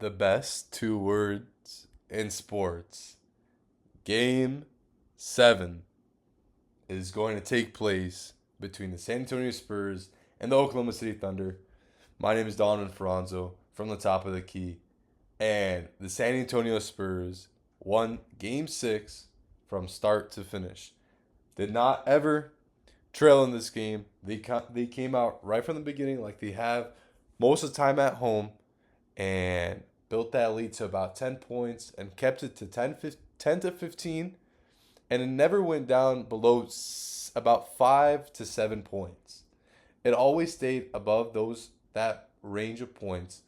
The best two words in sports. Game 7 is going to take place between the San Antonio Spurs and the Oklahoma City Thunder. My name is Donovan Ferranzo from the top of the key. And the San Antonio Spurs won Game 6 from start to finish. Did not ever trail in this game. They came out right from the beginning like they have most of the time at home and built that lead to about 10 points and kept it to 10 to 15, and it never went down below about 5 to 7 points. It always stayed above those that range of points,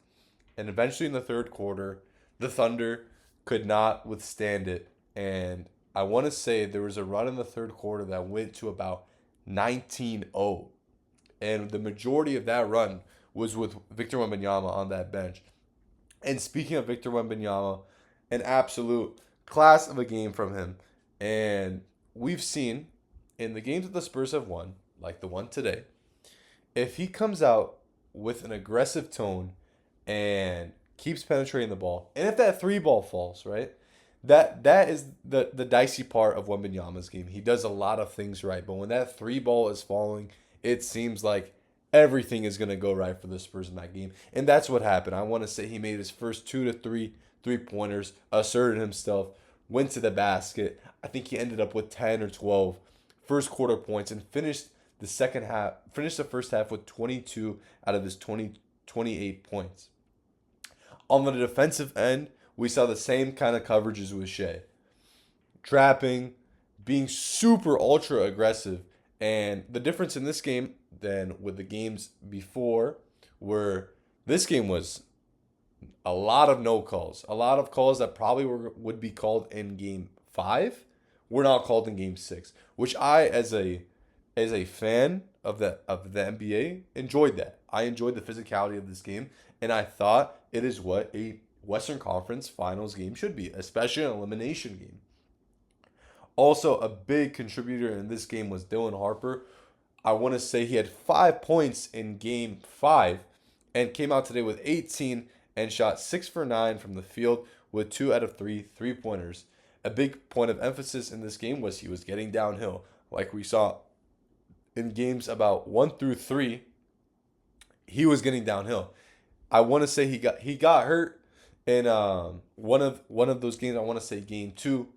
and eventually in the third quarter, the Thunder could not withstand it, and I want to say there was a run in the third quarter that went to about 19-0, and the majority of that run was with Victor Wembanyama on that bench. And speaking of Victor Wembanyama, an absolute class of a game from him. And we've seen in the games that the Spurs have won, like the one today, if he comes out with an aggressive tone and keeps penetrating the ball, and if that three ball falls, right? That is the dicey part of Wembanyama's game. He does a lot of things right, but when that three ball is falling, it seems like everything is going to go right for the Spurs in that game. And that's what happened. I want to say he made his first 2 to 3 3 pointers, asserted himself, went to the basket. I think he ended up with 10 or 12 first quarter points and finished the first half with 22 out of his 28 points. On the defensive end, we saw the same kind of coverages with Shea. Trapping, being super ultra aggressive. And the difference in this game than with the games before were this game was a lot of no calls. A lot of calls that probably would be called in game 5 were not called in game 6, which I as a fan of the NBA enjoyed that. I enjoyed the physicality of this game, and I thought it is what a Western Conference Finals game should be, especially an elimination game. Also, a big contributor in this game was Dylan Harper. I want to say he had 5 points in game 5 and came out today with 18 and shot 6 for 9 from the field with 2 out of 3 3-pointers. A big point of emphasis in this game was he was getting downhill. Like we saw in games about 1 through 3, he was getting downhill. I want to say he got hurt in one of those games. I want to say game 2,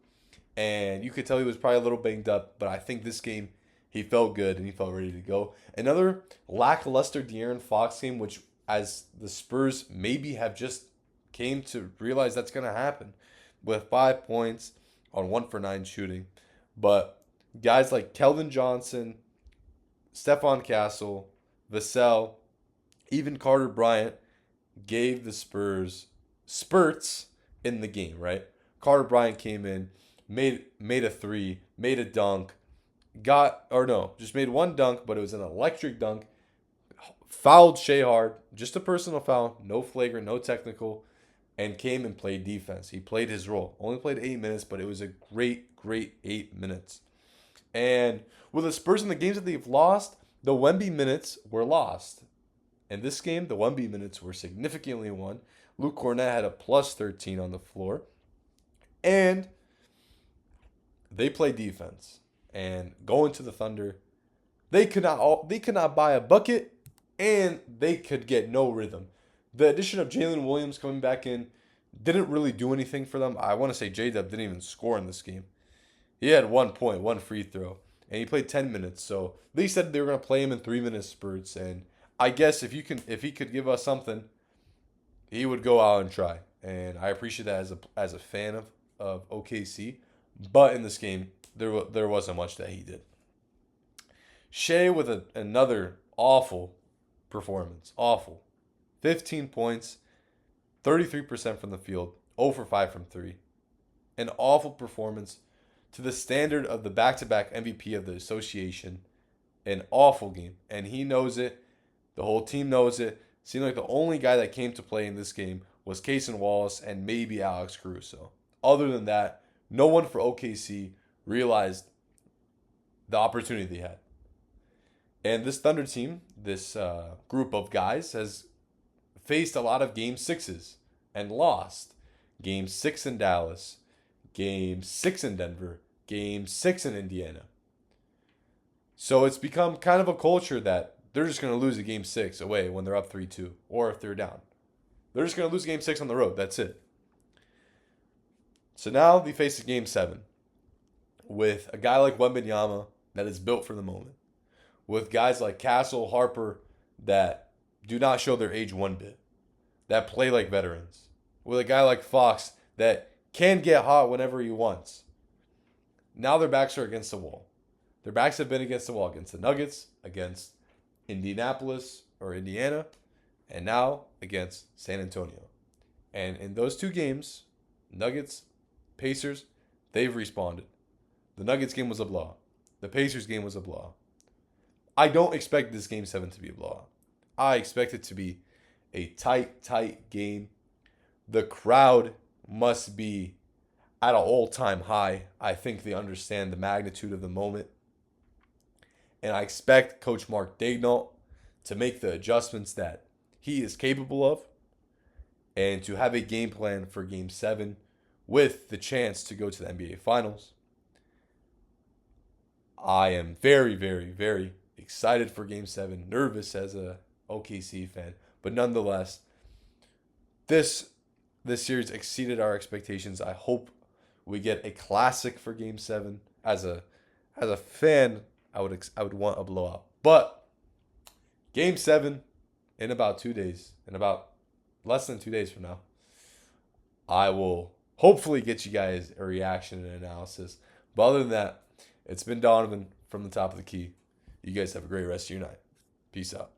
and you could tell he was probably a little banged up, but I think this game he felt good and he felt ready to go. Another lackluster De'Aaron Fox game, which as the Spurs maybe have just came to realize that's going to happen with 5 points on 1 for 9 shooting. But guys like Keldon Johnson, Stephon Castle, Vassell, even Carter Bryant gave the Spurs spurts in the game, right? Carter Bryant came in, made a three, made a dunk, just made one dunk, but it was an electric dunk. Fouled Shea Hard, just a personal foul, no flagrant, no technical, and came and played defense. He played his role. Only played 8 minutes, but it was a great 8 minutes. And with the Spurs in the games that they've lost, the Wemby minutes were lost. In this game, the Wemby minutes were significantly won. Luke Cornett had a plus 13 on the floor. And they played defense. And going to the Thunder, they could not buy a bucket, and they could get no rhythm. The addition of Jalen Williams coming back in didn't really do anything for them. I want to say J-Dub didn't even score in this game. He had 1 point, one free throw, and he played 10 minutes. So they said they were going to play him in 3-minute spurts, and I guess if he could give us something, he would go out and try. And I appreciate that as a fan of OKC. But in this game, there wasn't much that he did. Shea with another awful performance. Awful. 15 points, 33% from the field, 0 for 5 from 3. An awful performance to the standard of the back-to-back MVP of the association. An awful game. And he knows it. The whole team knows it. Seemed like the only guy that came to play in this game was Cason Wallace and maybe Alex Caruso. Other than that, no one for OKC realized the opportunity they had. And this Thunder team, this group of guys, has faced a lot of game 6s and lost Game 6 in Dallas, Game 6 in Denver, Game 6 in Indiana. So it's become kind of a culture that they're just going to lose a Game 6 away when they're up 3-2 or if they're down. They're just going to lose Game 6 on the road. That's it. So now they face a Game 7 with a guy like Wembanyama that is built for the moment, with guys like Castle, Harper that do not show their age one bit, that play like veterans, with a guy like Fox that can get hot whenever he wants. Now their backs are against the wall. Their backs have been against the wall against the Nuggets, against Indianapolis or Indiana, and now against San Antonio. And in those two games, Nuggets, Pacers, they've responded. The Nuggets game was a blowout. The Pacers game was a blowout. I don't expect this Game 7 to be a blowout. I expect it to be a tight game. The crowd must be at an all-time high. I think they understand the magnitude of the moment. And I expect Coach Mark Daigneault to make the adjustments that he is capable of and to have a game plan for Game 7 with the chance to go to the NBA Finals. I am very, very, very excited for Game 7. Nervous as a OKC fan. But nonetheless, this series exceeded our expectations. I hope we get a classic for Game 7. As a fan, I would want a blowout. But Game 7 in about 2 days, in about less than 2 days from now, I will hopefully get you guys a reaction and analysis. But other than that, it's been Donovan from the top of the key. You guys have a great rest of your night. Peace out.